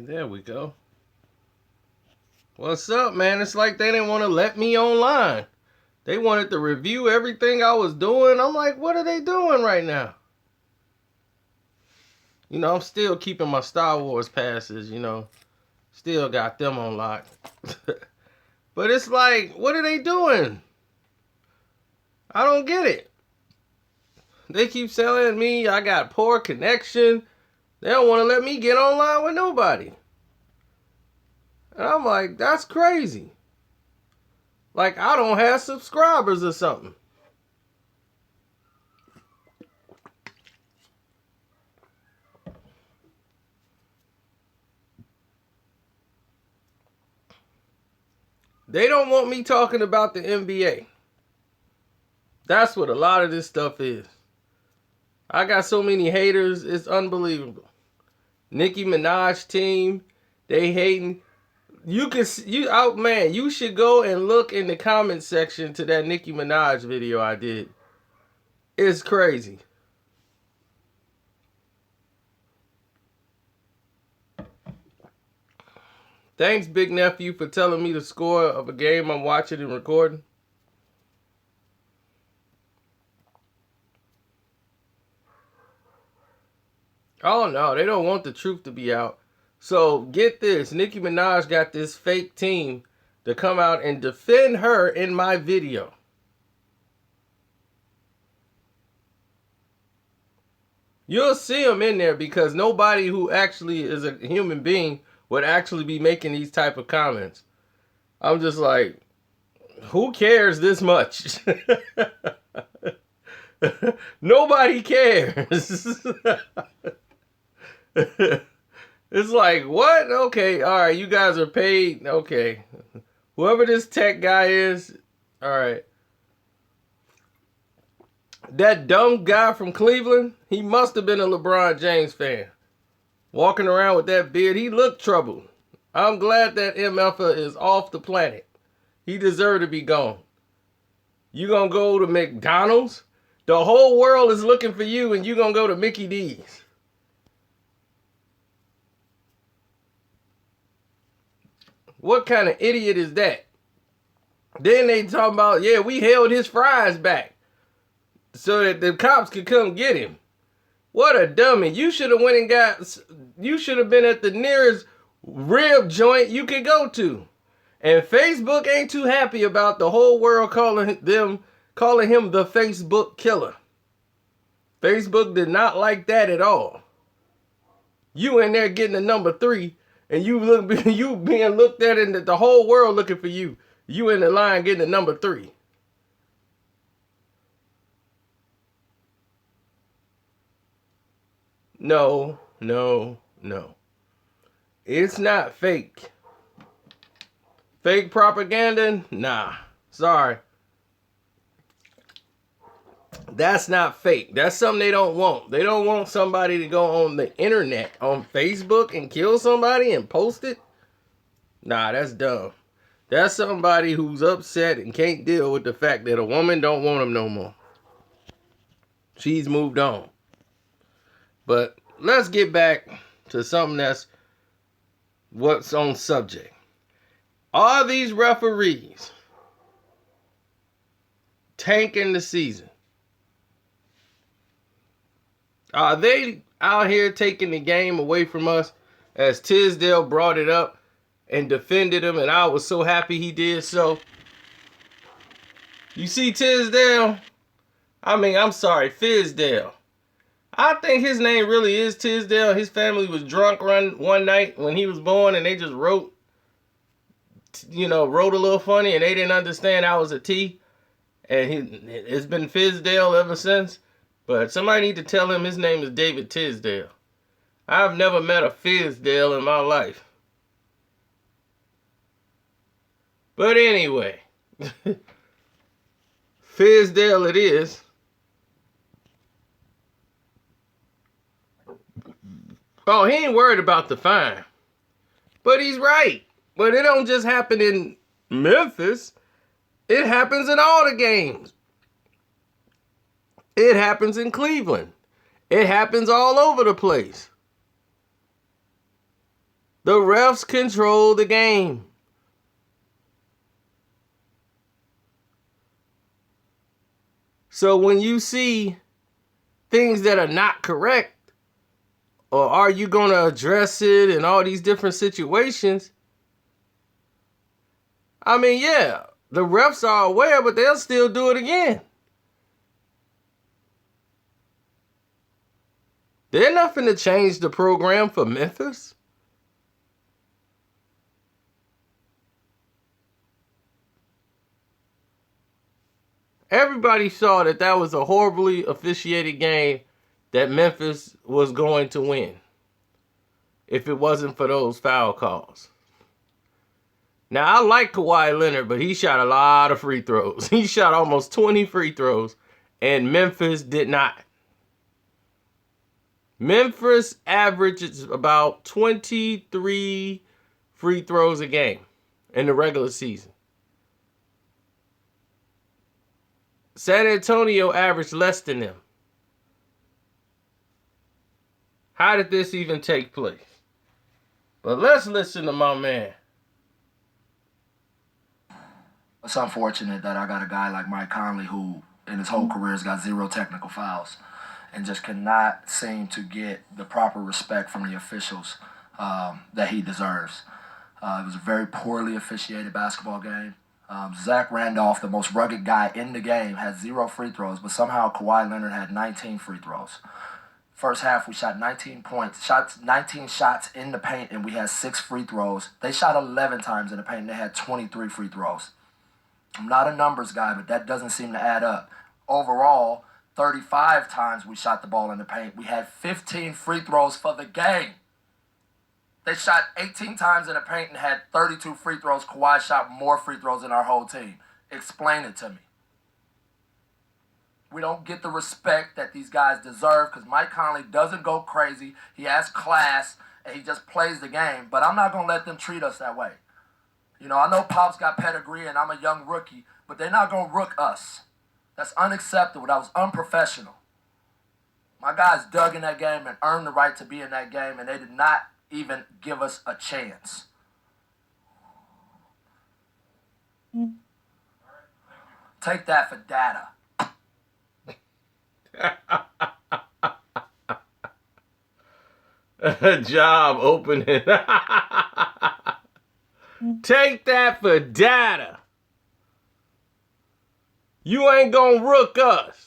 There we go. What's up, man? It's like they didn't want to let me online. They wanted to review everything I was doing. I'm like, what are they doing right now? You know, I'm still keeping my Star Wars passes, you know. Still got them on lock. But it's like, what are they doing? I don't get it. They keep telling me I got poor connection. They don't want to let me get online with nobody. And I'm like, that's crazy. Like, I don't have subscribers or something. They don't want me talking about the NBA. That's what a lot of this stuff is. I got so many haters, it's unbelievable. Nicki Minaj team, they hating. You should go and look in the comment section to that Nicki Minaj video I did. It's crazy. Thanks, Big Nephew, for telling me the score of a game I'm watching and recording. Oh no, they don't want the truth to be out. So get this, Nicki Minaj got this fake team to come out and defend her in my video. You'll see them in there because nobody who actually is a human being would actually be making these type of comments. I'm just like, who cares this much? Nobody cares. It's like, what? Okay, all right, you guys are paid. Okay. Whoever this tech guy is, all right. That dumb guy from Cleveland, he must have been a LeBron James fan. Walking around with that beard, he looked troubled. I'm glad that MFer is off the planet. He deserved to be gone. You gonna go to McDonald's? The whole world is looking for you and you gonna go to Mickey D's. What kind of idiot is that? Then they talking about, yeah, we held his fries back so that the cops could come get him. What a dummy. You should have you should have been at the nearest rib joint you could go to. And Facebook ain't too happy about the whole world calling him the Facebook killer. Facebook did not like that at all. You in there getting the number 3, and you being looked at, and the whole world looking for you. You in the line getting the number 3. No. It's not fake. Fake propaganda? Nah. Sorry. That's not fake. That's something they don't want. They don't want somebody to go on the internet, on Facebook, and kill somebody and post it. Nah, that's dumb. That's somebody who's upset and can't deal with the fact that a woman don't want him no more. She's moved on. But let's get back to something that's what's on subject. Are these referees tanking the season? Are they out here taking the game away from us, as Fizdale brought it up and defended him, and I was so happy he did so? You see Fizdale? Fizdale. I think his name really is Fizdale. His family was drunk one night when he was born, and they just wrote a little funny, and they didn't understand I was a T. And it's been Fizdale ever since. But somebody need to tell him his name is David Fizdale. I've never met a Fizdale in my life. But anyway, Fizdale it is. Oh, he ain't worried about the fine. But he's right. But it don't just happen in Memphis. It happens in all the games. It happens in Cleveland. It happens all over the place. The refs control the game. So when you see things that are not correct, or are you going to address it in all these different situations? I mean, yeah, the refs are aware, but they'll still do it again. They're nothing to change the program for Memphis. Everybody saw that that was a horribly officiated game that Memphis was going to win if it wasn't for those foul calls. Now, I like Kawhi Leonard, but he shot a lot of free throws. He shot almost 20 free throws, and Memphis did not. Memphis averages about 23 free throws a game in the regular season. San Antonio averaged less than them. How did this even take place? But let's listen to my man. It's unfortunate that I got a guy like Mike Conley who in his whole career has got 0 technical fouls and just cannot seem to get the proper respect from the officials that he deserves. It was a very poorly officiated basketball game. Zach Randolph, the most rugged guy in the game, had 0 free throws, but somehow Kawhi Leonard had 19 free throws. First half, we shot 19 shots in the paint, and we had 6 free throws. They shot 11 times in the paint, and they had 23 free throws. I'm not a numbers guy, but that doesn't seem to add up. Overall, 35 times we shot the ball in the paint. We had 15 free throws for the game. They shot 18 times in the paint and had 32 free throws. Kawhi shot more free throws than our whole team. Explain it to me. We don't get the respect that these guys deserve because Mike Conley doesn't go crazy. He has class, and he just plays the game. But I'm not going to let them treat us that way. You know, I know Pop's got pedigree and I'm a young rookie, but they're not going to rook us. That's unacceptable. That was unprofessional. My guys dug in that game and earned the right to be in that game, and they did not even give us a chance. Take that for data. Job opening. Take that for data. You ain't gonna rook us.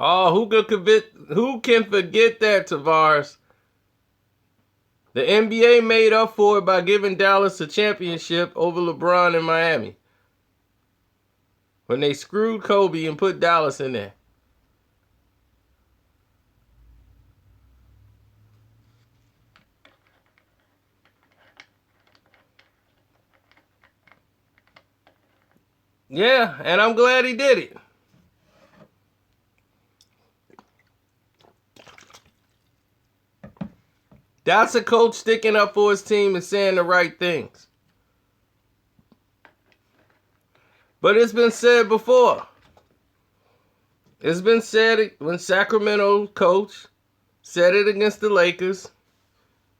Oh, who can forget that, Tavares? The NBA made up for it by giving Dallas a championship over LeBron in Miami. When they screwed Kobe and put Dallas in there. Yeah, and I'm glad he did it. That's a coach sticking up for his team and saying the right things. But it's been said before. It's been said when Sacramento coach said it against the Lakers,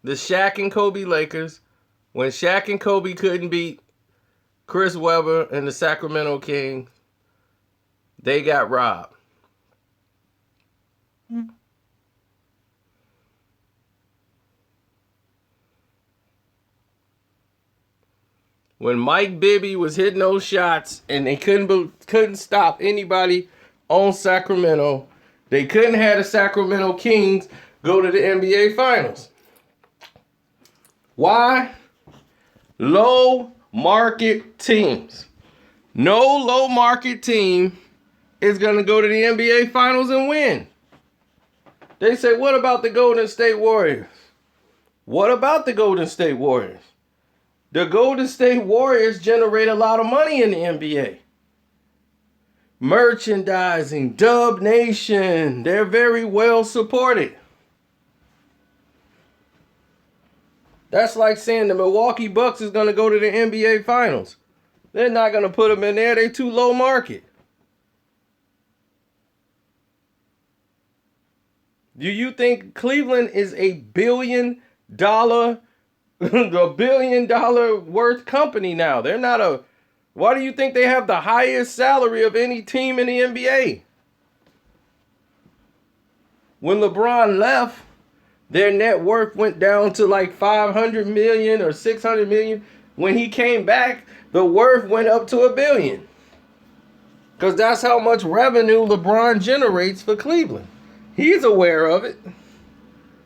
the Shaq and Kobe Lakers, when Shaq and Kobe couldn't beat Chris Webber and the Sacramento Kings, they got robbed. When Mike Bibby was hitting those shots and they couldn't stop anybody on Sacramento, they couldn't have the Sacramento Kings go to the NBA Finals. Why? Low market teams. No low market team is going to go to the NBA Finals and win. They say, what about the Golden State Warriors? What about the Golden State Warriors? The Golden State Warriors generate a lot of money in the NBA. Merchandising, Dub Nation, they're very well supported. That's like saying the Milwaukee Bucks is going to go to the NBA Finals. They're not going to put them in there. They're too low market. Do you think Cleveland is a $1 billion, $1 billion worth company now? They're not a. Why do you think they have the highest salary of any team in the NBA? When LeBron left, their net worth went down to like 500 million or 600 million. When he came back, the worth went up to $1 billion. Because that's how much revenue LeBron generates for Cleveland. He's aware of it.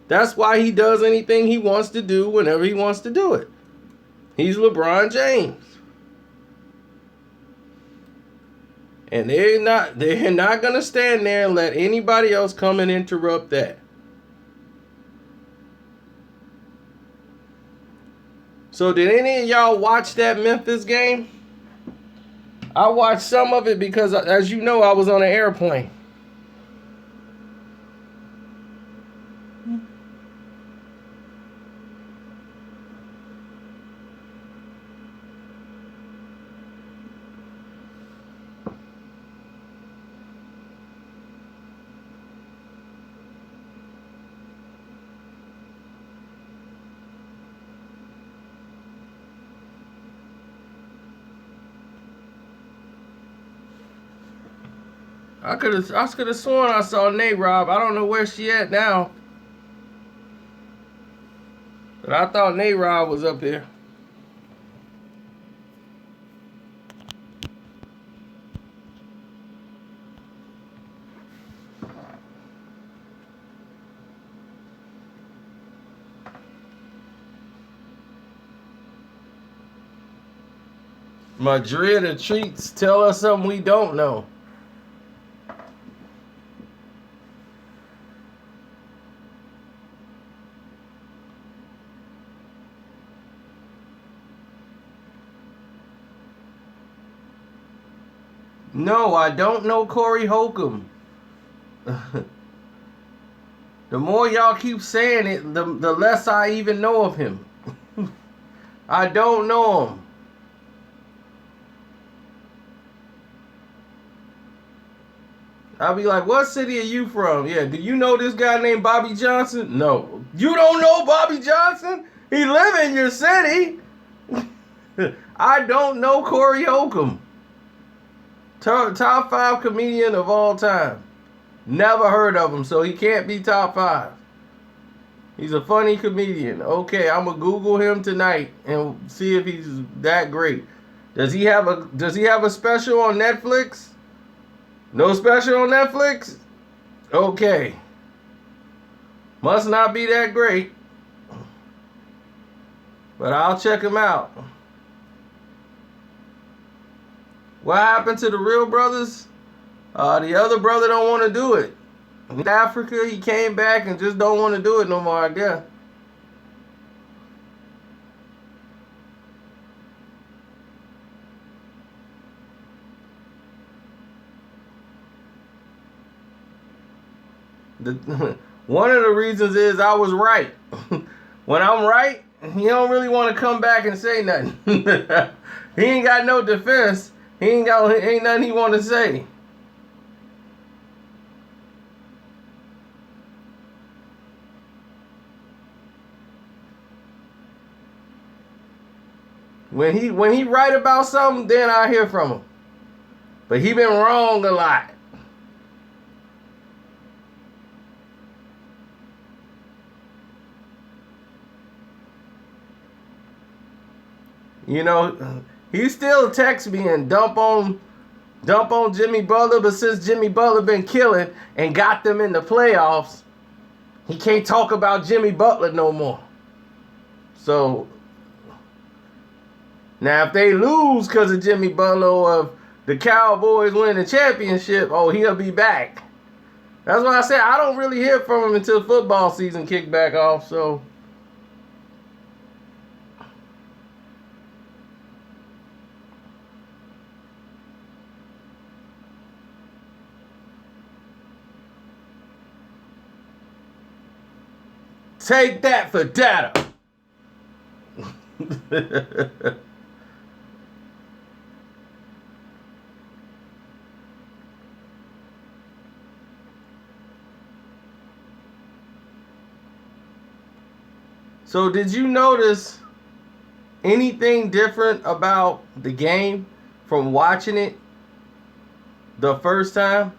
That's why he does anything he wants to do whenever he wants to do it. He's LeBron James. And they're not going to stand there and let anybody else come and interrupt that. So did any of y'all watch that Memphis game? I watched some of it because, as you know, I was on an airplane. I could have sworn I saw Nate Rob. I don't know where she at now. But I thought Nate Rob was up here. Madrid of treats tell us something we don't know. No, I don't know Corey Holcomb. The more y'all keep saying it, the less I even know of him. I don't know him. I'll be like, what city are you from? Yeah, do you know this guy named Bobby Johnson? No. You don't know Bobby Johnson? He live in your city. I don't know Corey Holcomb. Top 5 comedian of all time. Never heard of him, so he can't be top 5. He's a funny comedian. Okay, I'm gonna Google him tonight and see if he's that great. Does he have a special on Netflix? No special on Netflix? Okay. Must not be that great. But I'll check him out. What happened to the real brothers? The other brother don't want to do it. In Africa, he came back and just don't want to do it no more, I guess. One of the reasons is I was right. When I'm right, he don't really want to come back and say nothing. He ain't got no defense. Ain't nothing he want to say. When he right about something, then I hear from him. But he been wrong a lot. You know, he still texts me and dump on Jimmy Butler, but since Jimmy Butler been killing and got them in the playoffs, he can't talk about Jimmy Butler no more. So now if they lose because of Jimmy Butler or if the Cowboys win the championship, oh, he'll be back. That's why I said I don't really hear from him until football season kick back off, so. Take that for data. So did you notice anything different about the game from watching it the first time?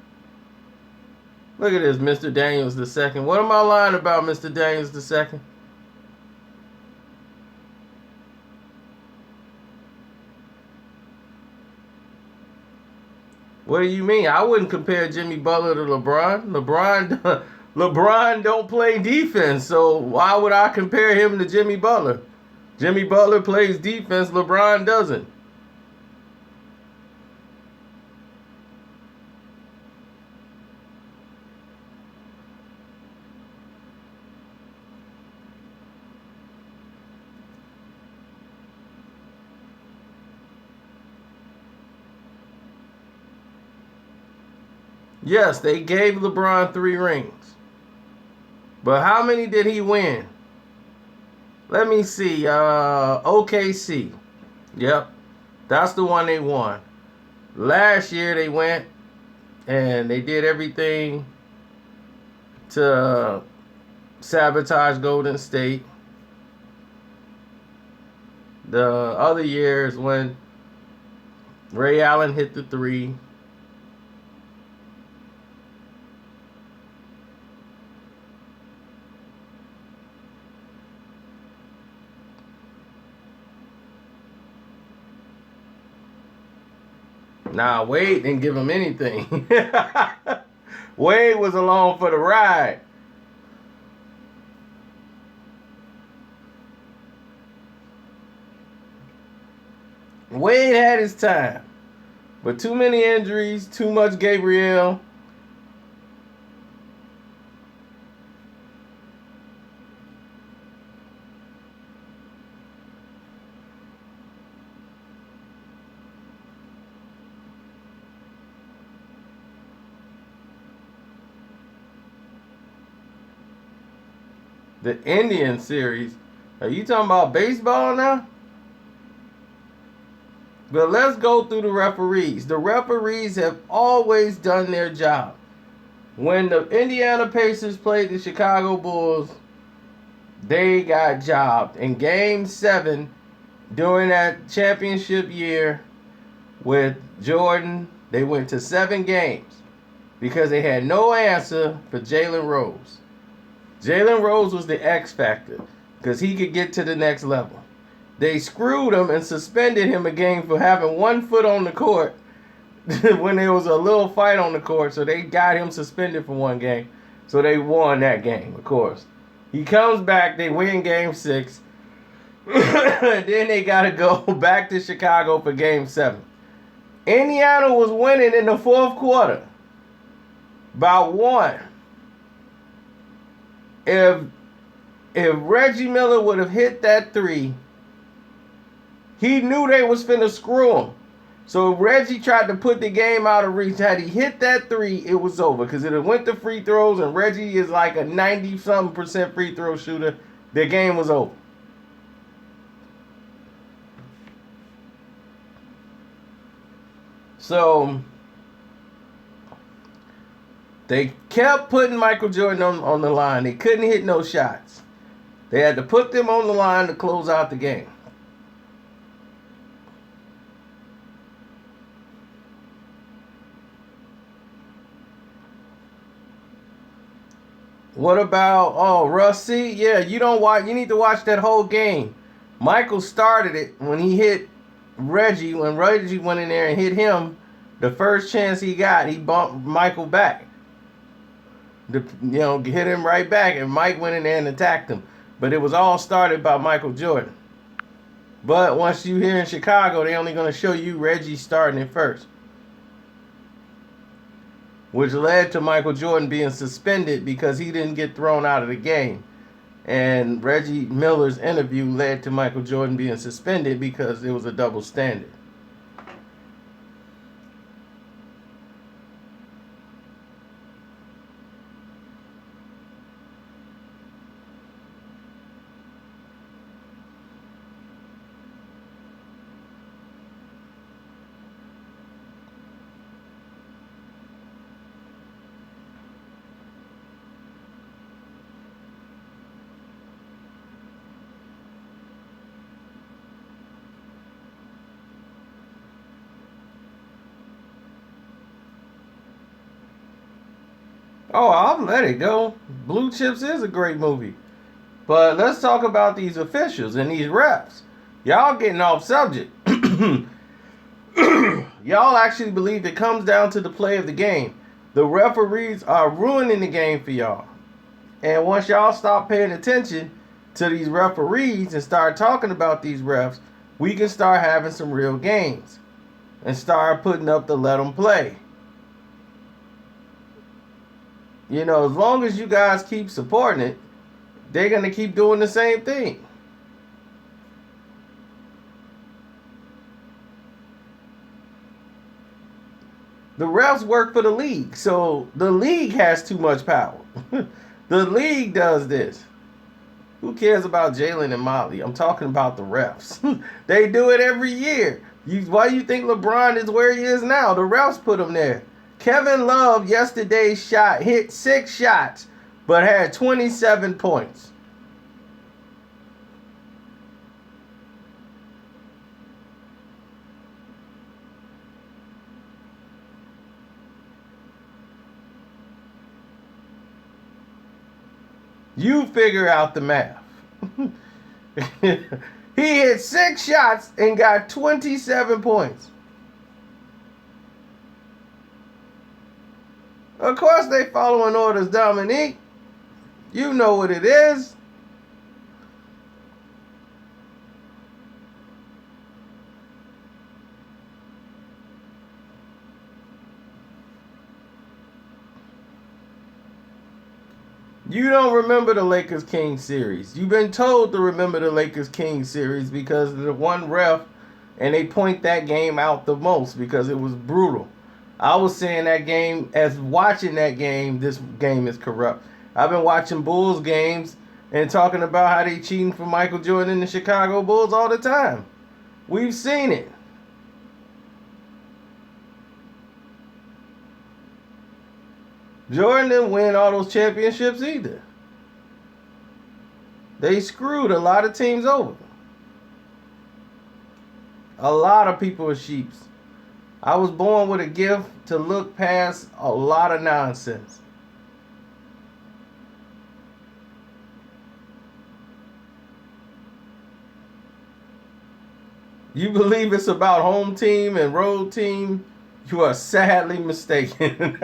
Look at this, Mr. Daniels II. What am I lying about, Mr. Daniels II? What do you mean? I wouldn't compare Jimmy Butler to LeBron. LeBron don't play defense, so why would I compare him to Jimmy Butler? Jimmy Butler plays defense, LeBron doesn't. Yes, they gave LeBron 3 rings. But how many did he win? Let me see. OKC. Yep. That's the one they won. Last year they went and they did everything to sabotage Golden State. The other years when Ray Allen hit the 3. Nah, Wade didn't give him anything. Wade was along for the ride. Wade had his time. But too many injuries, too much Gabriel. The Indian series. Are you talking about baseball now? But let's go through the referees. The referees have always done their job. When the Indiana Pacers played the Chicago Bulls, they got jobbed. In Game 7, during that championship year with Jordan, they went to 7 games because they had no answer for Jalen Rose. Jalen Rose was the X factor because he could get to the next level. They screwed him and suspended him a game for having 1 foot on the court when there was a little fight on the court. So they got him suspended for 1 game. So they won that game, of course. He comes back. They win Game 6. Then they got to go back to Chicago for Game 7. Indiana was winning in the 4th quarter. About 1. If Reggie Miller would have hit that 3, he knew they was finna screw him. So Reggie tried to put the game out of reach. Had he hit that 3, it was over. Because it went to free throws, and Reggie is like a 90-something% free throw shooter. The game was over. So they kept putting Michael Jordan on the line. They couldn't hit no shots. They had to put them on the line to close out the game. What about Russ? See, yeah, you don't watch. You need to watch that whole game. Michael started it when he hit Reggie. When Reggie went in there and hit him, the first chance he got, he bumped Michael back. Hit him right back, and Mike went in there and attacked him. But it was all started by Michael Jordan. But once you here in Chicago, they're only going to show you Reggie starting it first, which led to Michael Jordan being suspended because he didn't get thrown out of the game. And Reggie Miller's interview led to Michael Jordan being suspended because it was a double standard. Oh, I'll let it go. Blue Chips is a great movie. But let's talk about these officials and these refs. Y'all getting off subject. Y'all actually believe it comes down to the play of the game. The referees are ruining the game for y'all. And once y'all stop paying attention to these referees and start talking about these refs, we can start having some real games and start putting up the let them play. You know, as long as you guys keep supporting it, they're going to keep doing the same thing. The refs work for the league, so the league has too much power. The league does this. Who cares about Jalen and Molly? I'm talking about the refs. They do it every year. Why do you think LeBron is where he is now? The refs put him there. Kevin Love yesterday's shot hit 6 shots, but had 27 points. You figure out the math. He hit 6 shots and got 27 points. Of course they following orders, Dominique. You know what it is. You don't remember the Lakers Kings series. You've been told to remember the Lakers Kings series because of the one ref, and they point that game out the most because it was brutal. I was saying that game, as watching that game, this game is corrupt. I've been watching Bulls games and talking about how they cheating for Michael Jordan and the Chicago Bulls all the time. We've seen it. Jordan didn't win all those championships either. They screwed a lot of teams over. A lot of people are sheeps. I was born with a gift to look past a lot of nonsense. You believe it's about home team and road team? You are sadly mistaken.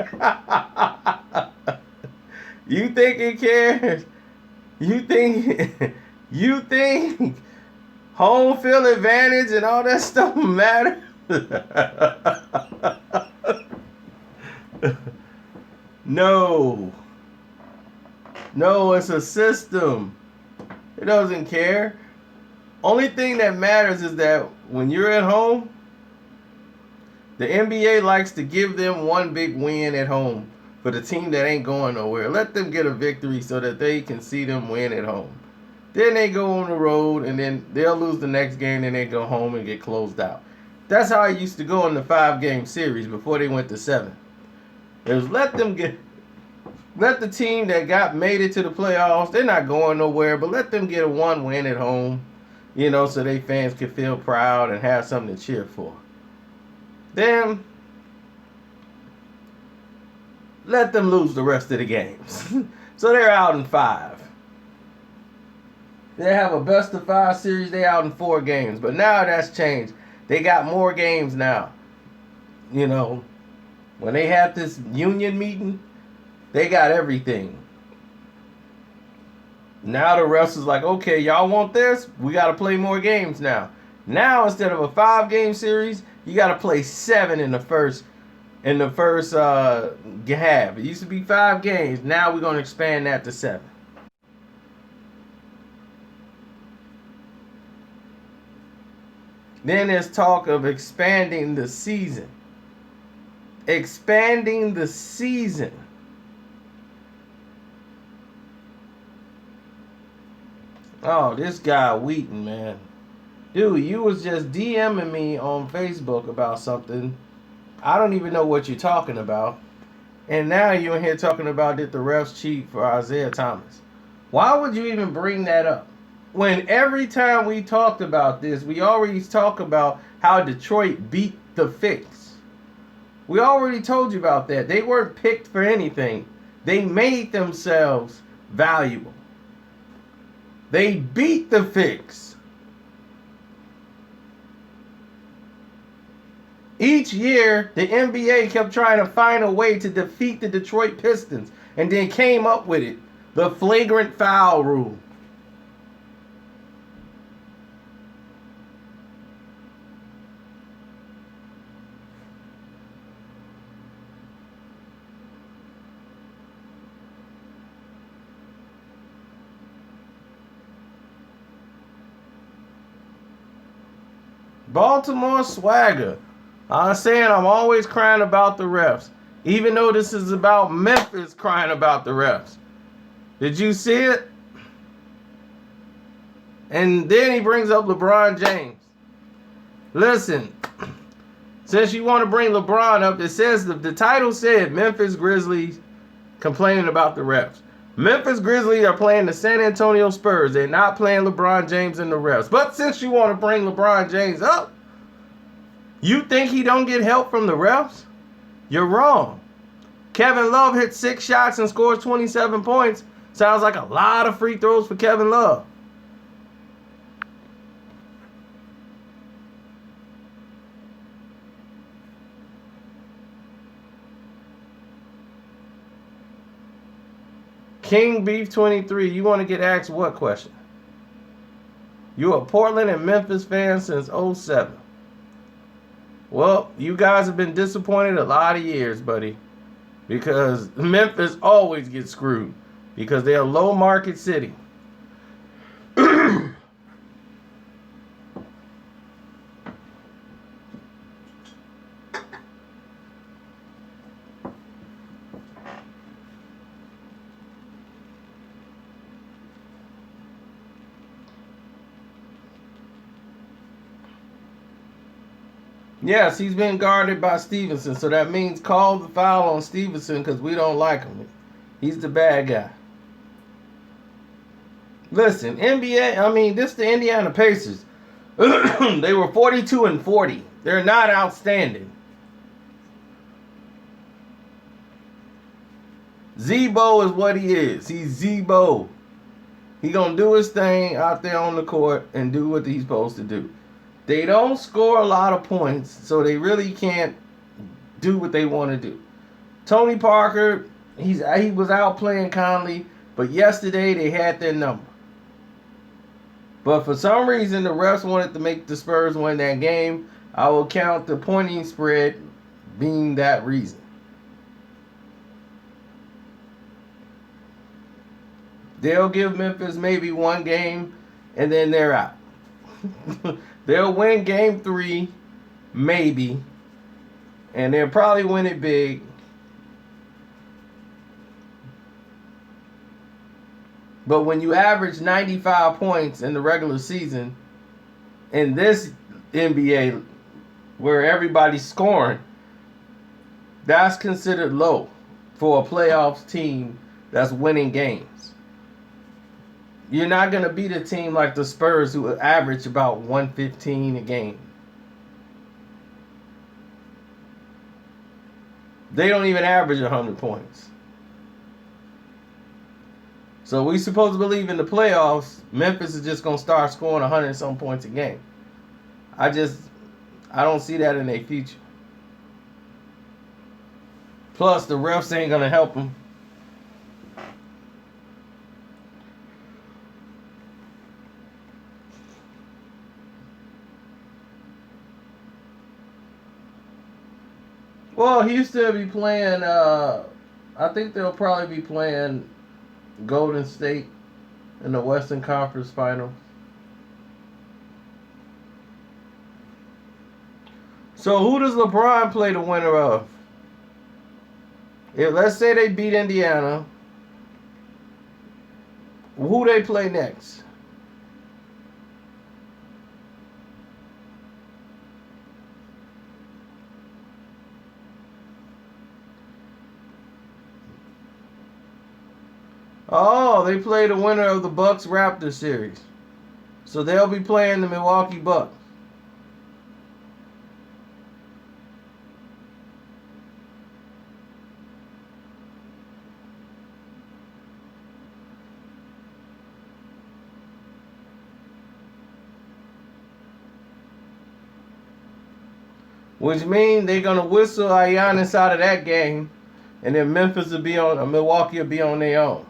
You think it cares? You think home field advantage and all that stuff matter? No. No, it's a system. It doesn't care. Only thing that matters is that when you're at home, the NBA likes to give them one big win at home for the team that ain't going nowhere. Let them get a victory so that they can see them win at home. Then they go on the road and then they'll lose the next game and they go home and get closed out. That's how it used to go in the 5-game series before they went to 7. It was let the team that made it to the playoffs, they're not going nowhere, but let them get a 1 win at home, you know, so they fans can feel proud and have something to cheer for. Then let them lose the rest of the games. So they're out in 5. They have a best of 5 series, they out in 4 games. But now that's changed. They got more games now. You know, when they had this union meeting, they got everything. Now the refs is like, okay, y'all want this? We got to play more games now. Now instead of a 5-game series, you got to play 7 in the first half. It used to be 5 games. Now we're going to expand that to 7. Then there's talk of expanding the season. Expanding the season. Oh, this guy Wheaton, man. Dude, you was just DMing me on Facebook about something. I don't even know what you're talking about. And now you're in here talking about did the refs cheat for Isaiah Thomas. Why would you even bring that up? When every time we talked about this, we already talked about how Detroit beat the fix. We already told you about that. They weren't picked for anything. They made themselves valuable. They beat the fix. Each year, the NBA kept trying to find a way to defeat the Detroit Pistons and then came up with it. The flagrant foul rule. Baltimore swagger. I'm saying I'm always crying about the refs. Even though this is about Memphis crying about the refs. Did you see it? And then he brings up LeBron James. Listen, since you want to bring LeBron up, it says the title said Memphis Grizzlies complaining about the refs. Memphis Grizzlies are playing the San Antonio Spurs. They're not playing LeBron James and the refs. But since you want to bring LeBron James up, you think he don't get help from the refs? You're wrong. Kevin Love hit 6 shots and scores 27 points. Sounds like a lot of free throws for Kevin Love. King Beef 23, you want to get asked what question? You're a Portland and Memphis fan since 07. Well, you guys have been disappointed a lot of years, buddy. Because Memphis always gets screwed. Because they're a low market city. Yes, he's been guarded by Stevenson, so that means call the foul on Stevenson because we don't like him. He's the bad guy. Listen, this is the Indiana Pacers. They were 42-40. They're not outstanding. Z-Bo is what he is. He's Z-Bo. He gonna do his thing out there on the court and do what he's supposed to do. They don't score a lot of points, so they really can't do what they want to do. Tony Parker, he was out playing Conley, but yesterday they had their number. But for some reason, the refs wanted to make the Spurs win that game. I will count the pointing spread being that reason. They'll give Memphis maybe one game, and then they're out. They'll win game 3, maybe. And they'll probably win it big. But when you average 95 points in the regular season, in this NBA, where everybody's scoring, that's considered low for a playoffs team that's winning games. You're not going to beat a team like the Spurs who average about 115 a game. They don't even average 100 points. So we supposed to believe in the playoffs, Memphis is just going to start scoring 100 and some points a game. I don't see that in their future. Plus, the refs ain't going to help them. Well, Houston will be playing, I think they'll probably be playing Golden State in the Western Conference Finals. So who does LeBron play the winner of? If let's say they beat Indiana, who they play next? Oh, they play the winner of the Bucks-Raptors series. So they'll be playing the Milwaukee Bucks. which means they're gonna whistle Giannis out of that game, and then Milwaukee will be on their own.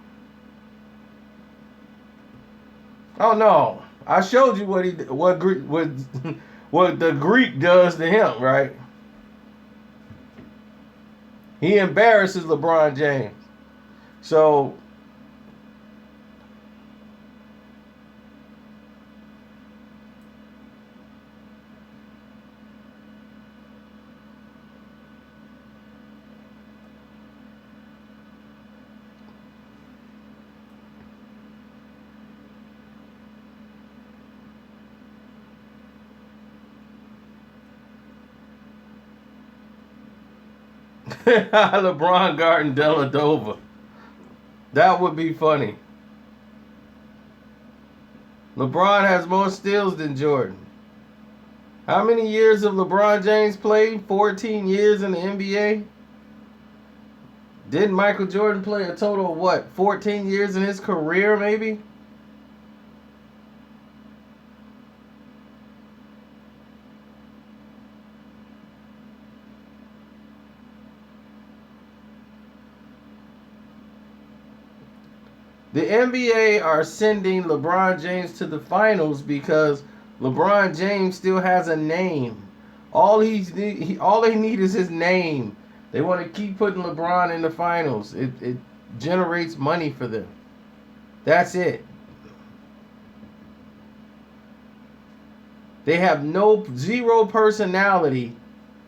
Oh no! I showed you what what the Greek does to him, right? He embarrasses LeBron James. So LeBron guarding Dellavedova. That would be funny. LeBron has more steals than Jordan. How many years have LeBron James played? 14 years in the NBA? Didn't Michael Jordan play a total of what? 14 years in his career, maybe? The NBA are sending LeBron James to the finals because LeBron James still has a name. All they need is his name. They want to keep putting LeBron in the finals. It generates money for them. That's it. They have zero personality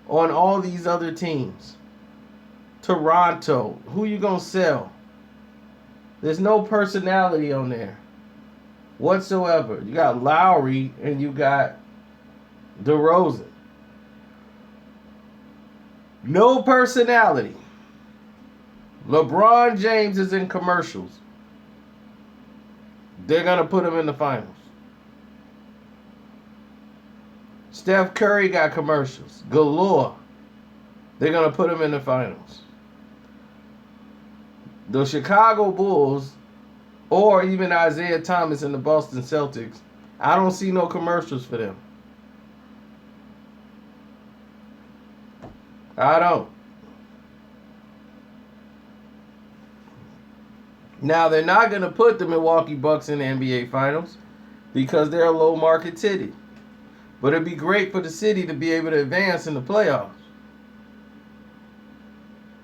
on all these other teams. Toronto, who you gonna sell? There's no personality on there whatsoever. You got Lowry and you got DeRozan. No personality. LeBron James is in commercials. They're going to put him in the finals. Steph Curry got commercials galore. They're going to put him in the finals. The Chicago Bulls, or even Isaiah Thomas and the Boston Celtics, I don't see no commercials for them. I don't. Now, they're not going to put the Milwaukee Bucks in the NBA Finals because they're a low market city. But it'd be great for the city to be able to advance in the playoffs.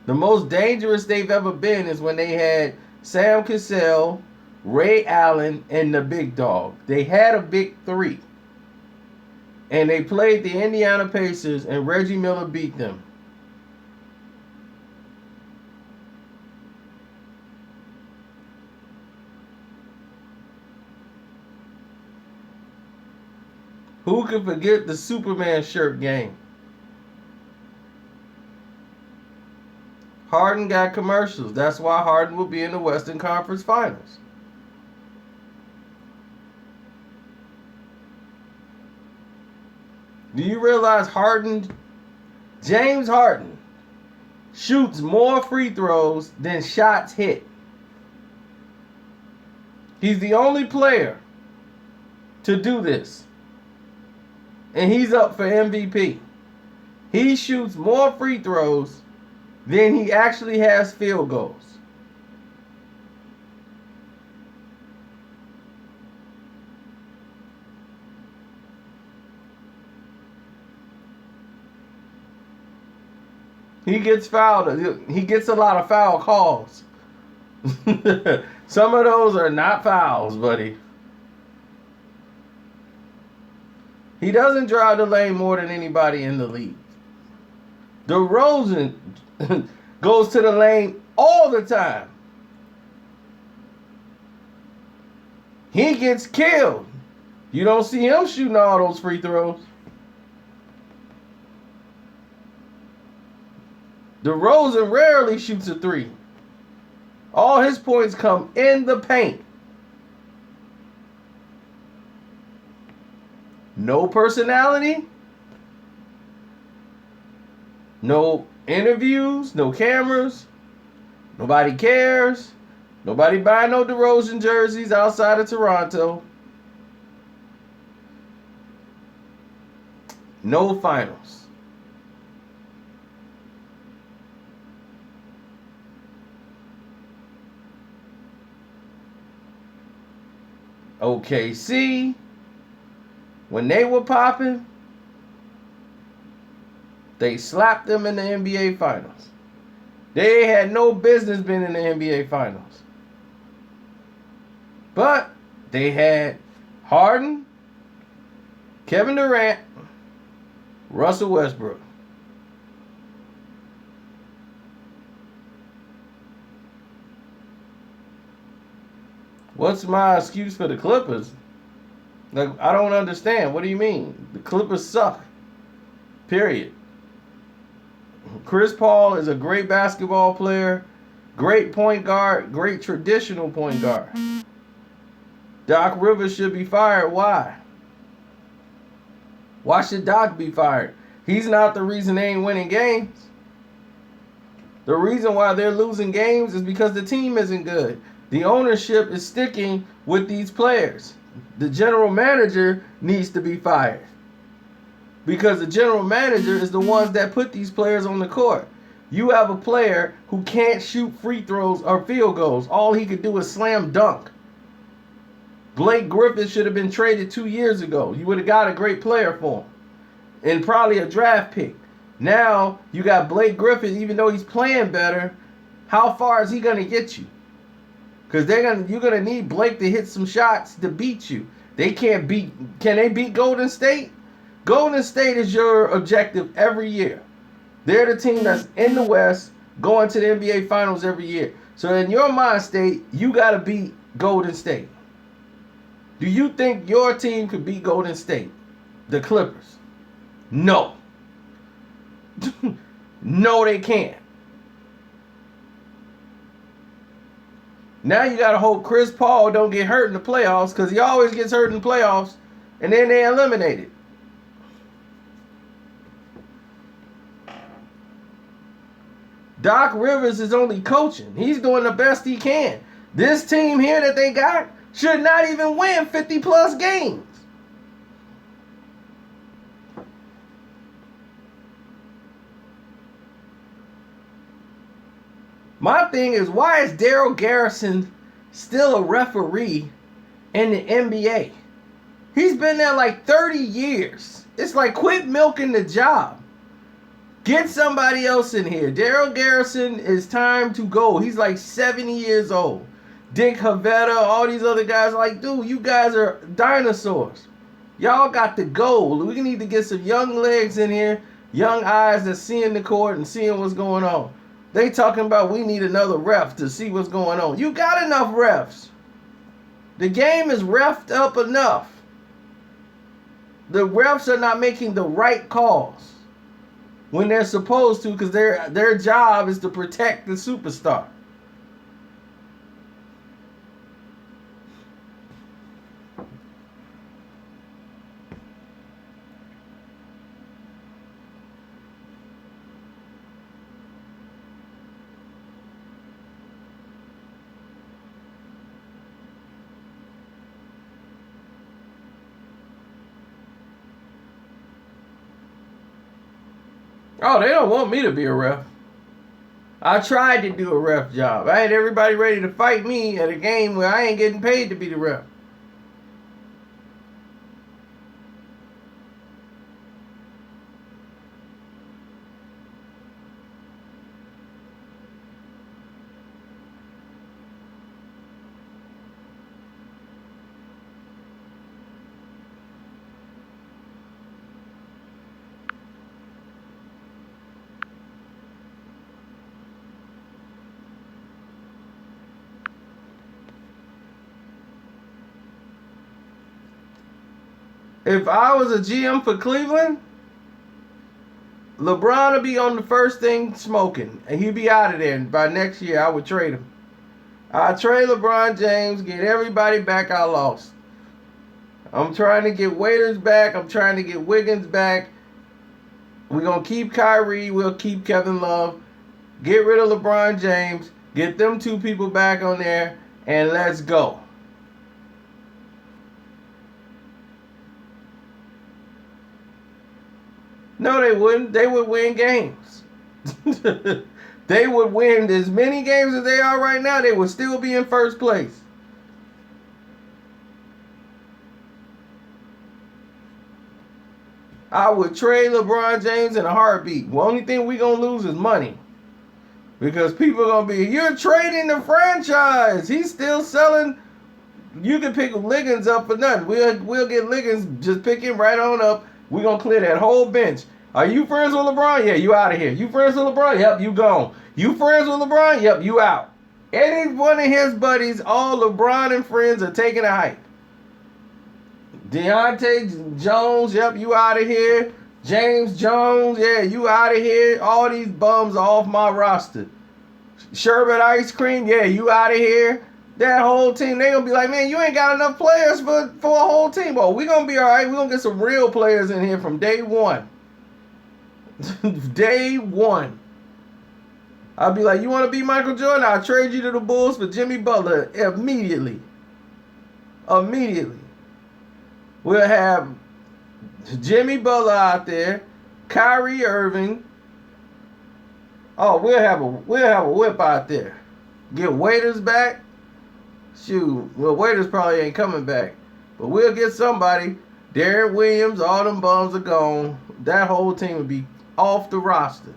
The most dangerous they've ever been is when they had Sam Cassell, Ray Allen, and the big dog. They had a big three. And they played the Indiana Pacers, and Reggie Miller beat them. Who could forget the Superman shirt game? Harden got commercials. That's why Harden will be in the Western Conference Finals. Do you realize James Harden, shoots more free throws than shots hit? He's the only player to do this. And he's up for MVP. He shoots more free throws than he actually has field goals. He gets fouled. He gets a lot of foul calls. Some of those are not fouls, buddy. He doesn't drive the lane more than anybody in the league. DeRozan goes to the lane all the time. He gets killed. You don't see him shooting all those free throws. DeRozan rarely shoots a three. All his points come in the paint. No personality. No interviews, no cameras. Nobody cares. Nobody buying no DeRozan jerseys outside of Toronto. No finals. OKC, when they were popping, they slapped them in the NBA Finals. They had no business being in the NBA Finals. But they had Harden, Kevin Durant, Russell Westbrook. What's my excuse for the Clippers? Like, I don't understand. What do you mean? The Clippers suck. Period. Chris Paul is a great basketball player, great point guard, great traditional point guard. Doc Rivers should be fired. Why? Why should Doc be fired? He's not the reason they ain't winning games. The reason why they're losing games is because the team isn't good. The ownership is sticking with these players. The general manager needs to be fired. Because the general manager is the ones that put these players on the court. You have a player who can't shoot free throws or field goals. All he could do is slam dunk. Blake Griffin should have been traded 2 years ago. You would have got a great player for him. And probably a draft pick. Now, you got Blake Griffin, even though he's playing better, how far is he going to get you? Because you're going to need Blake to hit some shots to beat you. Can they beat Golden State? Golden State is your objective every year. They're the team that's in the West, going to the NBA Finals every year. So in your mind state, you got to beat Golden State. Do you think your team could beat Golden State? The Clippers? No. No, they can't. Now you got to hope Chris Paul don't get hurt in the playoffs, because he always gets hurt in the playoffs, and then they eliminate it. Doc Rivers is only coaching. He's doing the best he can. This team here that they got should not even win 50-plus games. My thing is, why is Daryl Garrison still a referee in the NBA? He's been there like 30 years. It's like, quit milking the job. Get somebody else in here. Daryl Garrison, is time to go. He's like 70 years old. Dick Havetta, all these other guys, like, dude, you guys are dinosaurs. Y'all got to go. We need to get some young legs in here, young eyes that's seeing the court and seeing what's going on. They talking about we need another ref to see what's going on. You got enough refs. The game is reffed up enough. The refs are not making the right calls when they're supposed to, because their job is to protect the superstar. Oh, they don't want me to be a ref. I tried to do a ref job. I had everybody ready to fight me at a game where I ain't getting paid to be the ref. If I was a GM for Cleveland, LeBron would be on the first thing smoking, and he'd be out of there. And by next year, I would trade him. I'd trade LeBron James, get everybody back I lost. I'm trying to get Waiters back. I'm trying to get Wiggins back. We're going to keep Kyrie. We'll keep Kevin Love. Get rid of LeBron James. Get them two people back on there, and let's go. No, they wouldn't. They would win games. They would win as many games as they are right now. They would still be in first place. I would trade LeBron James in a heartbeat. The only thing we gonna lose is money. Because people are gonna be, you're trading the franchise. He's still selling. You can pick Liggins up for nothing. We'll get Liggins, just pick him right on up. We're gonna clear that whole bench. Are you friends with LeBron? Yeah, you out of here. You friends with LeBron? Yep, you gone. You friends with LeBron? Yep, you out. Any one of his buddies, all LeBron and friends are taking a hike. Deontay Jones, yep, you out of here. James Jones, yeah, you out of here. All these bums are off my roster. Sherbet Ice Cream, yeah, you out of here. That whole team, they gonna be like, man, you ain't got enough players for a whole team. Well, we gonna be all right. We gonna get some real players in here from day one. Day one. I'll be like, you want to be Michael Jordan? I'll trade you to the Bulls for Jimmy Butler immediately. Immediately. We'll have Jimmy Butler out there, Kyrie Irving. Oh, we'll have a whip out there. Get Waiters back. Shoot, well, Waiters probably ain't coming back, but we'll get somebody. Derek Williams, all them bums are gone. That whole team would be off the roster.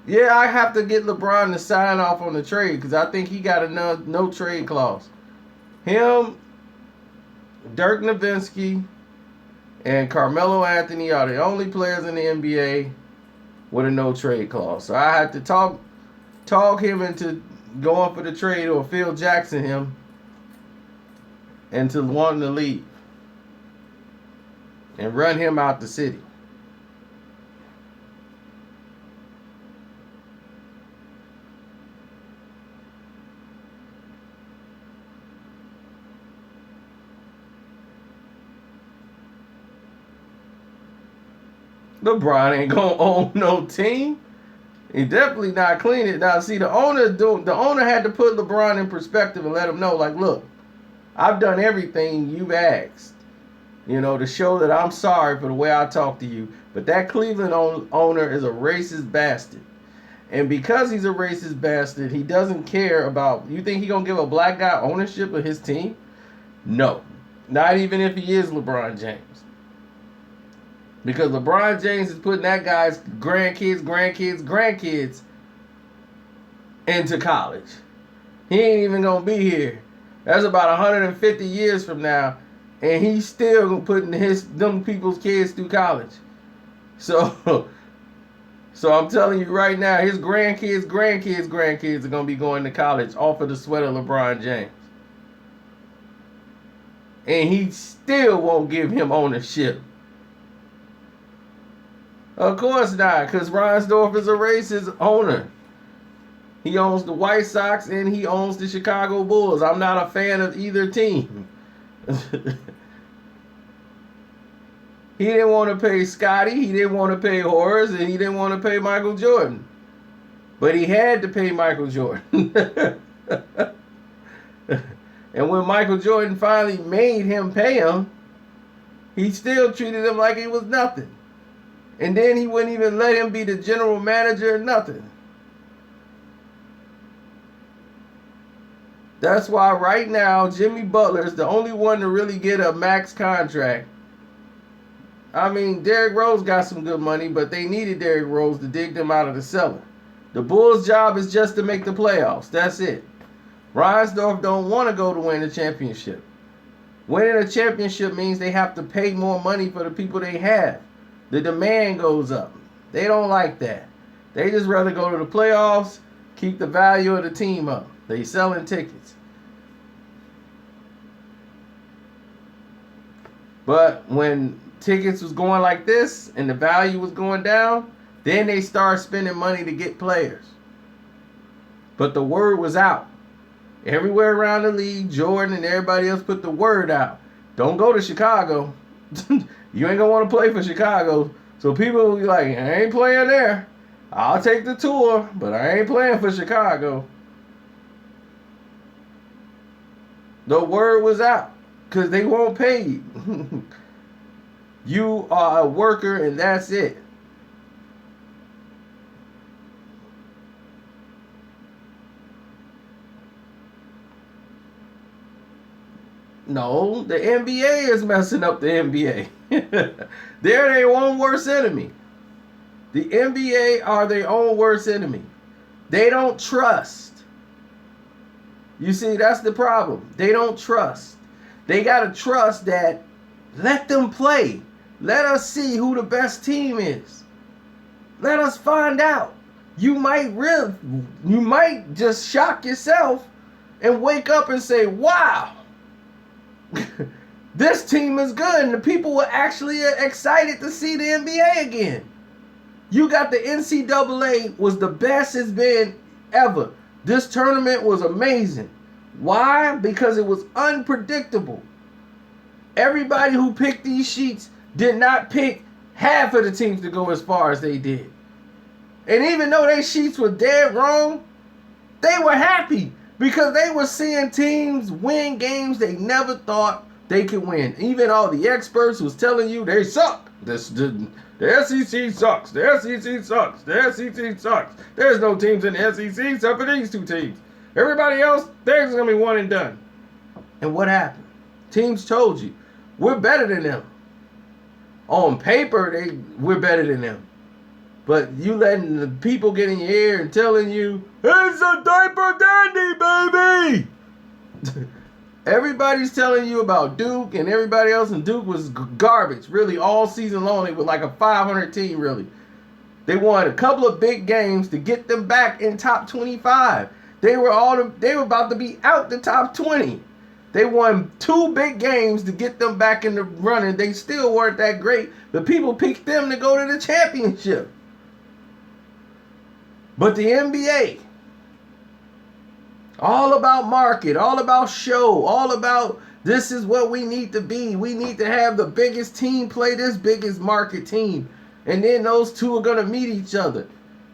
Yeah, I have to get LeBron to sign off on the trade because I think he got a no trade clause. Him, Dirk Nowitzki, and Carmelo Anthony are the only players in the NBA with a no trade clause. So I had to talk him into going for the trade, or Phil Jackson him into wanting to leave and run him out the city. LeBron ain't gonna own no team. He definitely not clean it. Now, see, the owner had to put LeBron in perspective and let him know, like, look, I've done everything you've asked, to show that I'm sorry for the way I talk to you. But that Cleveland owner is a racist bastard. And because he's a racist bastard, he doesn't care about, you think he gonna give a black guy ownership of his team? No. Not even if he is LeBron James. Because LeBron James is putting that guy's grandkids into college. He ain't even going to be here. That's about 150 years from now. And he's still putting them people's kids through college. So I'm telling you right now, his grandkids are going to be going to college off of the sweat of LeBron James. And he still won't give him ownership. Of course not, because Reinsdorf is a racist owner. He owns the White Sox and he owns the Chicago Bulls. I'm not a fan of either team. He didn't want to pay Scotty, he didn't want to pay Horace, and he didn't want to pay Michael Jordan. But he had to pay Michael Jordan. And when Michael Jordan finally made him pay him, he still treated him like he was nothing. And then he wouldn't even let him be the general manager or nothing. That's why right now, Jimmy Butler is the only one to really get a max contract. I mean, Derrick Rose got some good money, but they needed Derrick Rose to dig them out of the cellar. The Bulls' job is just to make the playoffs. That's it. Reinsdorf don't want to go to win a championship. Winning a championship means they have to pay more money for the people they have. The demand goes up. They don't like that. They just rather go to the playoffs, keep the value of the team up. They selling tickets. But when tickets was going like this and the value was going down, then they start spending money to get players. But the word was out. Everywhere around the league, Jordan and everybody else put the word out. Don't go to Chicago. You ain't going to want to play for Chicago. So people will be like, I ain't playing there. I'll take the tour, but I ain't playing for Chicago. The word was out because they won't pay you. You are a worker and that's it. No, the NBA is messing up the NBA. They're their own worst enemy. The NBA are their own worst enemy. They don't trust. You see, that's the problem. They don't trust. They got to trust that let them play. Let us see who the best team is. Let us find out. You might just shock yourself and wake up and say, wow, this team is good. And the people were actually excited to see the NBA again. You got the NCAA was the best it's been ever. This tournament was amazing. Why? Because it was unpredictable. Everybody who picked these sheets did not pick half of the teams to go as far as they did. And even though their sheets were dead wrong, they were happy because they were seeing teams win games they never thought they could win. Even all the experts was telling you they suck. The SEC sucks. The SEC sucks. The SEC sucks. There's no teams in the SEC except for these two teams. Everybody else, they're just going to be one and done. And what happened? Teams told you, we're better than them. On paper, we're better than them. But you letting the people get in your ear and telling you, it's a diaper dandy, baby! Everybody's telling you about Duke, and everybody else in Duke was garbage. Really, all season long, they were like a 500 team, really. They won a couple of big games to get them back in top 25. They were about to be out the top 20. They won 2 big games to get them back in the running. They still weren't that great, but people picked them to go to the championship. But the NBA, all about market, all about show, all about this is what we need to be. We need to have the biggest team play this biggest market team. And then those two are going to meet each other.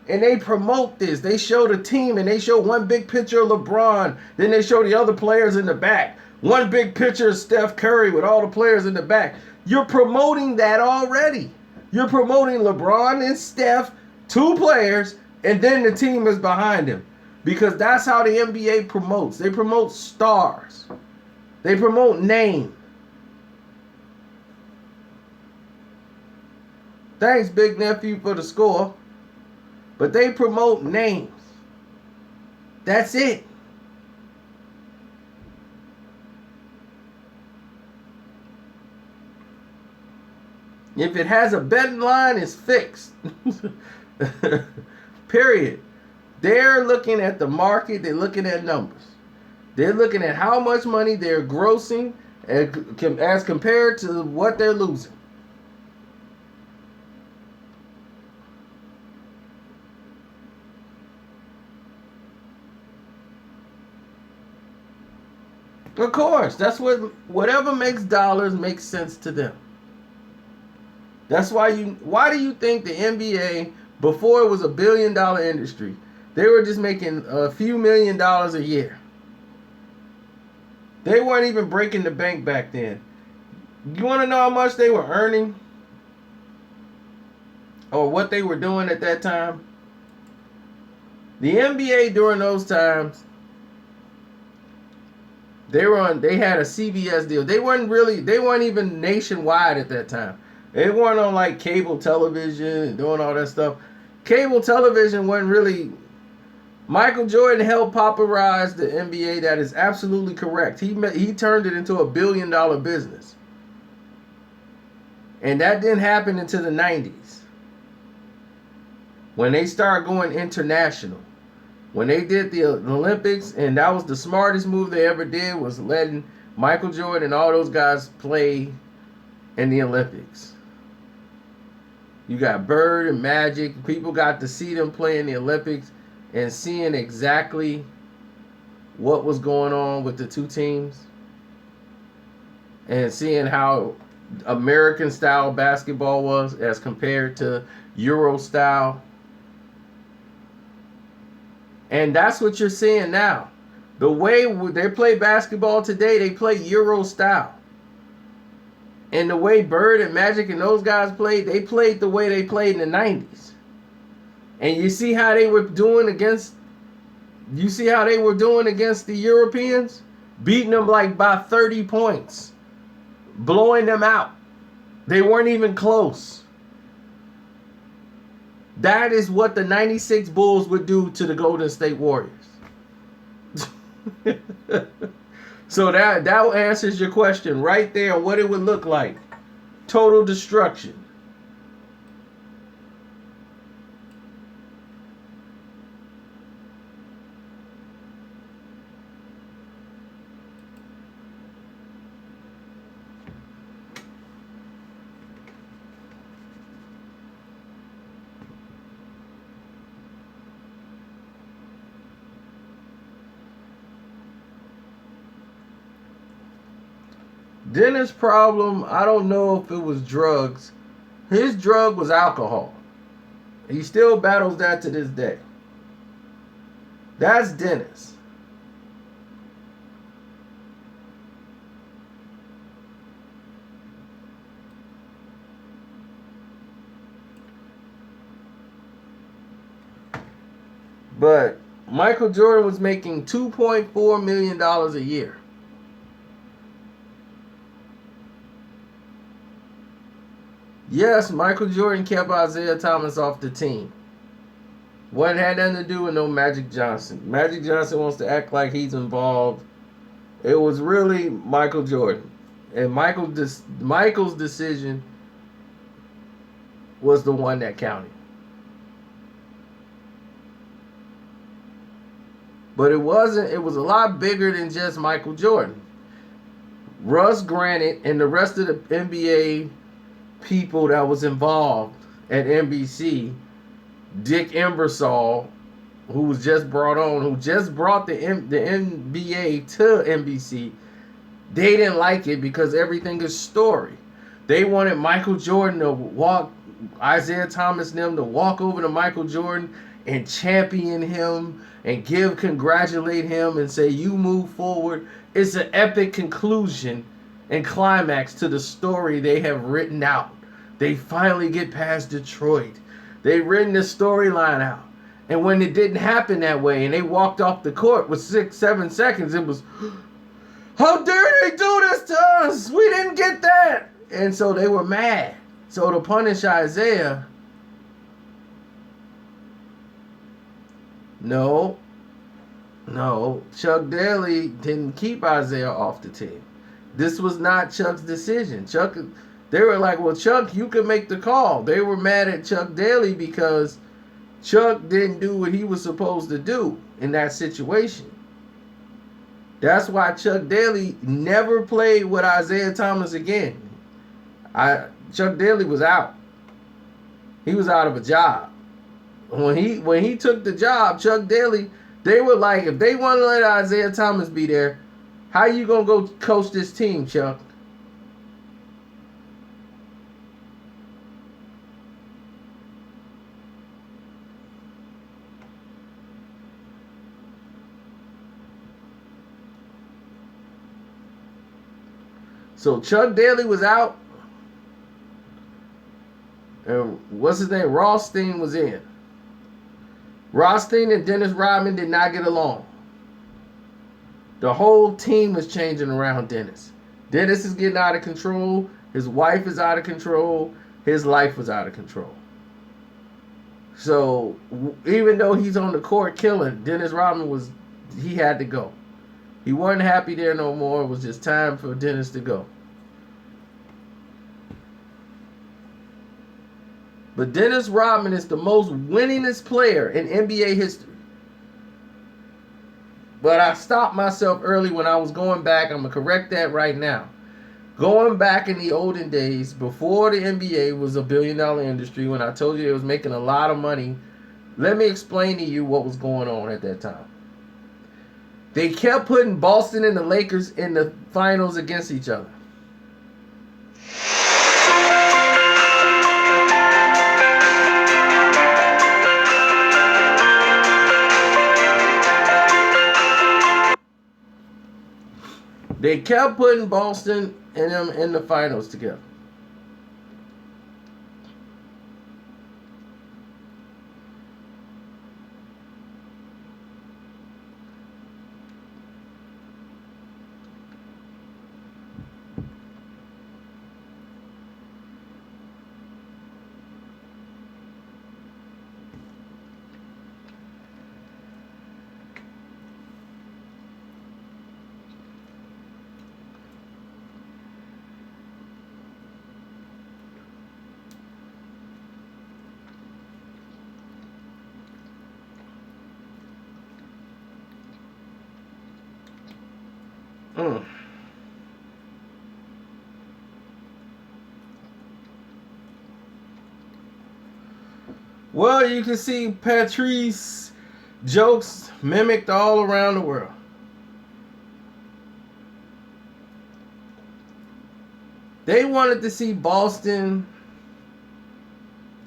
And they promote this. They show the team and they show one big picture of LeBron. Then they show the other players in the back. One big picture of Steph Curry with all the players in the back. You're promoting that already. You're promoting LeBron and Steph, 2 players, and then the team is behind him. Because that's how the NBA promotes. They promote stars. They promote name. Thanks, Big Nephew, for the score. But they promote names. That's it. If it has a betting line, it's fixed. Period. They're looking at the market. They're looking at numbers. They're looking at how much money they're grossing as compared to what they're losing. Of course, that's whatever makes dollars makes sense to them. That's why do you think the NBA, before it was $1 billion industry, they were just making a few $1 million a year? They weren't even breaking the bank back then. You want to know how much they were earning? Or what they were doing at that time? The NBA during those times, they had a CBS deal. They weren't even nationwide at that time. They weren't on like cable television and doing all that stuff. Cable television wasn't really. Michael Jordan helped popularize the NBA. That is absolutely correct. He turned it into $1 billion business. And that didn't happen until the 90s. When they started going international. When they did the Olympics, and that was the smartest move they ever did, was letting Michael Jordan and all those guys play in the Olympics. You got Bird and Magic. People got to see them play in the Olympics and seeing exactly what was going on with the two teams and seeing how American style basketball was as compared to Euro style. And that's what you're seeing now. The way they play basketball today, they play Euro style. And the way Bird and Magic and those guys played, they played the way they played in the 90s. And you see how they were doing against the Europeans? Beating them like by 30 points. Blowing them out. They weren't even close. That is what the 96 Bulls would do to the Golden State Warriors. So that answers your question right there, what it would look like. Total destruction. Dennis' problem, I don't know if it was drugs. His drug was alcohol. He still battles that to this day. That's Dennis. But Michael Jordan was making $2.4 million a year. Yes, Michael Jordan kept Isaiah Thomas off the team. What had nothing to do with no Magic Johnson. Magic Johnson wants to act like he's involved. It was really Michael Jordan. And Michael's decision was the one that counted. But it was a lot bigger than just Michael Jordan. Russ Granite and the rest of the NBA people that was involved at NBC, Dick Ebersol, who was just brought on, who just brought the NBA to NBC, they didn't like it because everything is story. They wanted Michael Jordan to walk, Isaiah Thomas and them to walk over to Michael Jordan and champion him and congratulate him and say, you move forward. It's an epic conclusion and climax to the story they have written out. They finally get past Detroit. They've written the storyline out. And when it didn't happen that way and they walked off the court with 6-7 seconds, it was, how dare they do this to us? We didn't get that. And so they were mad. So to punish Isaiah, no, Chuck Daly didn't keep Isaiah off the team. This was not Chuck's decision. They were like, well, Chuck, you can make the call. They were mad at Chuck Daly because Chuck didn't do what he was supposed to do in that situation. That's why Chuck Daly never played with Isaiah Thomas again. Chuck Daly was out. He was out of a job. When he took the job, Chuck Daly, they were like, if they want to let Isaiah Thomas be there, how you going to go coach this team, Chuck? So Chuck Daly was out. And what's his name? Rothstein was in. Rothstein and Dennis Rodman did not get along. The whole team was changing around Dennis. Dennis is getting out of control. His wife is out of control. His life was out of control. So even though he's on the court killing, Dennis Rodman he had to go. He wasn't happy there no more. It was just time for Dennis to go. But Dennis Rodman is the most winningest player in NBA history. But I stopped myself early when I was going back. I'm going to correct that right now. Going back in the olden days, before the NBA was a billion-dollar industry, when I told you it was making a lot of money, let me explain to you what was going on at that time. They kept putting Boston and the Lakers in the finals against each other. They kept putting Boston and them in the finals together. Mm. Well, you can see Patrice jokes mimicked all around the world. They wanted to see Boston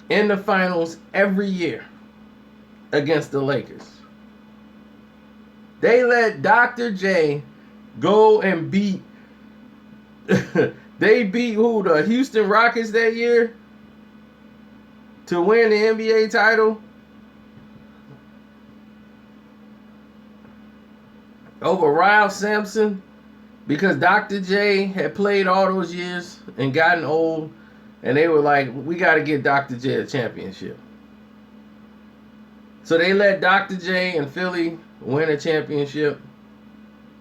in the finals every year against the Lakers. They let Dr. J go and beat they beat who, the Houston Rockets that year to win the NBA title over Ralph Sampson because Dr. J had played all those years and gotten old, and they were like, we got to get Dr. J a championship. So they let Dr. J and Philly win a championship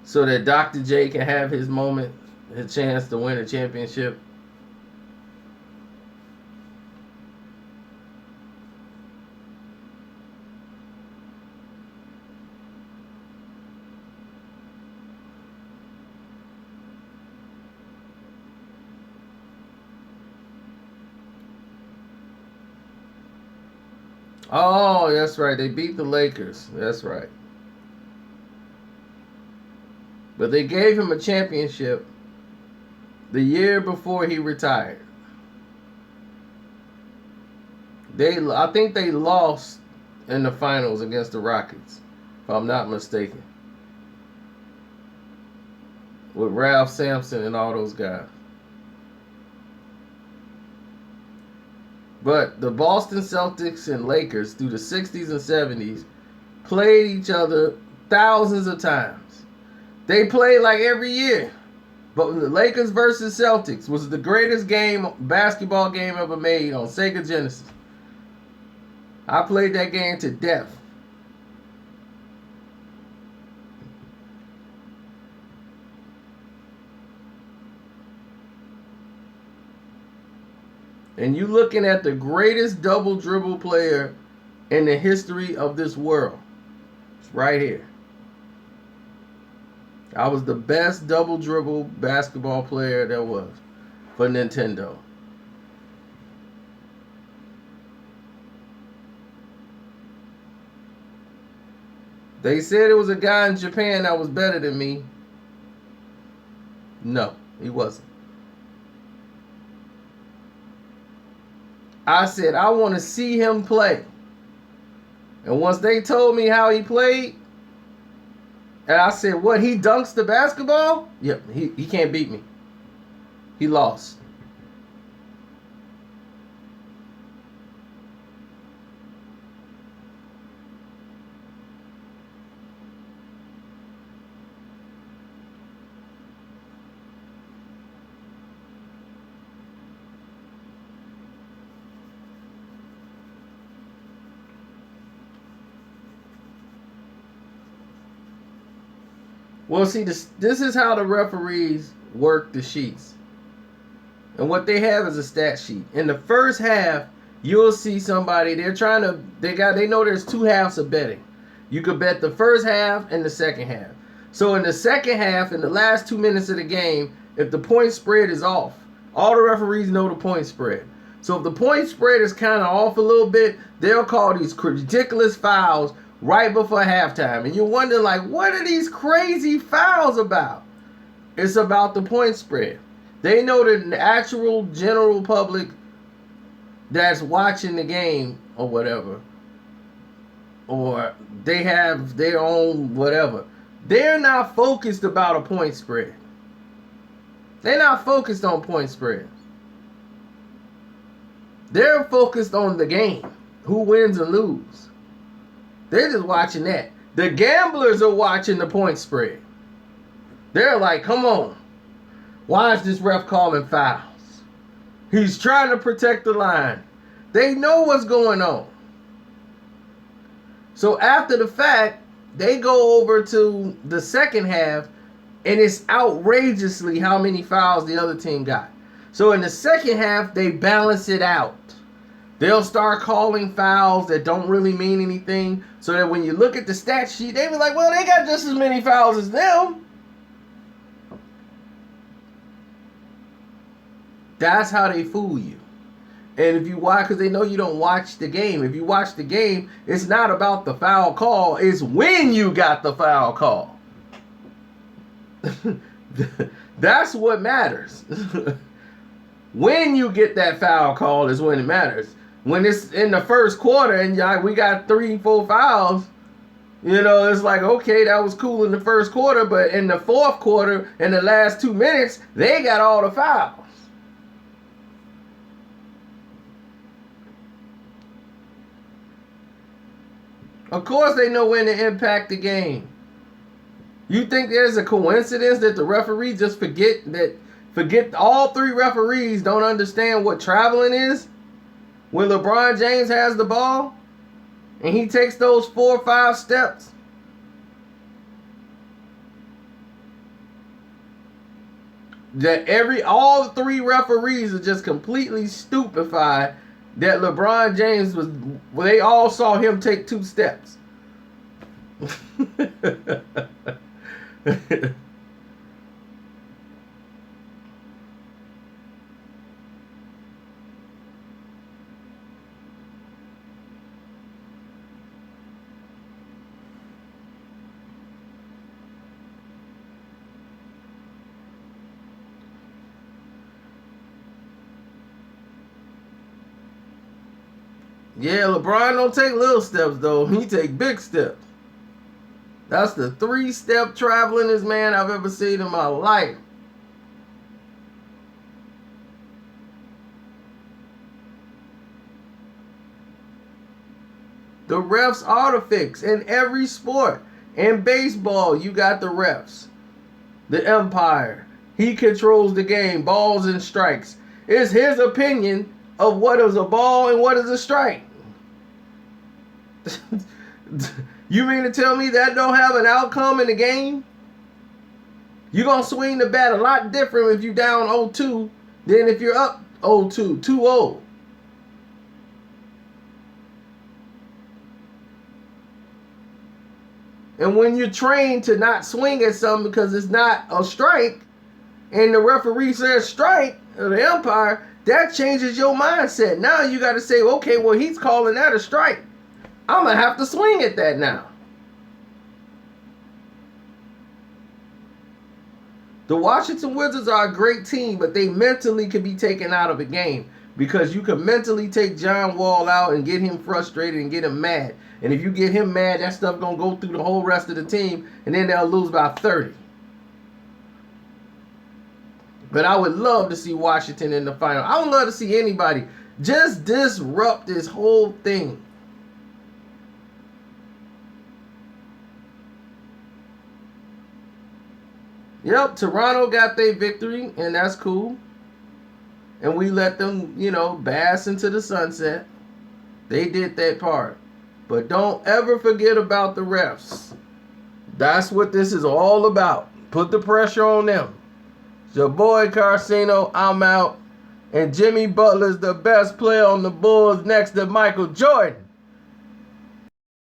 so that Dr. J can have his moment, his chance to win a championship. Oh, that's right. They beat the Lakers. That's right. But they gave him a championship the year before he retired. I think they lost in the finals against the Rockets, if I'm not mistaken, with Ralph Sampson and all those guys. But the Boston Celtics and Lakers through the 60s and 70s played each other thousands of times. They played like every year. But the Lakers versus Celtics was the greatest basketball game ever made on Sega Genesis. I played that game to death. And you looking at the greatest double dribble player in the history of this world. It's right here. I was the best double dribble basketball player there was for Nintendo. They said it was a guy in Japan that was better than me. No, he wasn't. I said, I want to see him play. And once they told me how he played, and I said, what, he dunks the basketball? Yep, he can't beat me. He lost. Well, see, this is how the referees work the sheets. And what they have is a stat sheet. In the first half, you'll see somebody, they know there's two halves of betting. You could bet the first half and the second half. So in the second half, in the last 2 minutes of the game, if the point spread is off, all the referees know the point spread. So if the point spread is kind of off a little bit, they'll call these ridiculous fouls right before halftime. And you're wondering, like, what are these crazy fouls about? It's about the point spread. They know that the actual general public that's watching the game or whatever, or they have their own whatever, they're not focused about a point spread. They're not focused on point spread. They're focused on the game. Who wins and loses. They're just watching that. The gamblers are watching the point spread. They're like, come on. Why is this ref calling fouls? He's trying to protect the line. They know what's going on. So after the fact, they go over to the second half, and it's outrageously how many fouls the other team got. So in the second half, they balance it out. They'll start calling fouls that don't really mean anything, so that when you look at the stat sheet, they be like, well, they got just as many fouls as them. That's how they fool you. And if you watch, because they know you don't watch the game. If you watch the game, it's not about the foul call. It's when you got the foul call. That's what matters. When you get that foul call is when it matters. When it's in the first quarter and we got 3-4 fouls, it's like, okay, that was cool in the first quarter, but in the fourth quarter, in the last 2 minutes, they got all the fouls. Of course they know when to impact the game. You think there's a coincidence that the referee just forget all 3 referees don't understand what traveling is? When LeBron James has the ball and he takes those 4 or 5 steps. That all 3 referees are just completely stupefied that LeBron James they all saw him take 2 steps. Yeah, LeBron don't take little steps, though. He take big steps. That's the 3-step travelingest man I've ever seen in my life. The refs are the fix in every sport. In baseball, you got the refs. The umpire. He controls the game, balls and strikes. It's his opinion of what is a ball and what is a strike. You mean to tell me that don't have an outcome in the game? You're going to swing the bat a lot different if you're down 0-2 than if you're up 0-2, 2-0. And when you're trained to not swing at something because it's not a strike, and the referee says strike, or the umpire, that changes your mindset. Now you got to say, okay, well, he's calling that a strike. I'm going to have to swing at that now. The Washington Wizards are a great team, but they mentally can be taken out of a game because you can mentally take John Wall out and get him frustrated and get him mad. And if you get him mad, that stuff going to go through the whole rest of the team, and then they'll lose by 30. But I would love to see Washington in the final. I would love to see anybody just disrupt this whole thing. Yep, Toronto got their victory, and that's cool. And we let them, bask into the sunset. They did that part. But don't ever forget about the refs. That's what this is all about. Put the pressure on them. It's your boy Carcino, I'm out. And Jimmy Butler's the best player on the Bulls next to Michael Jordan.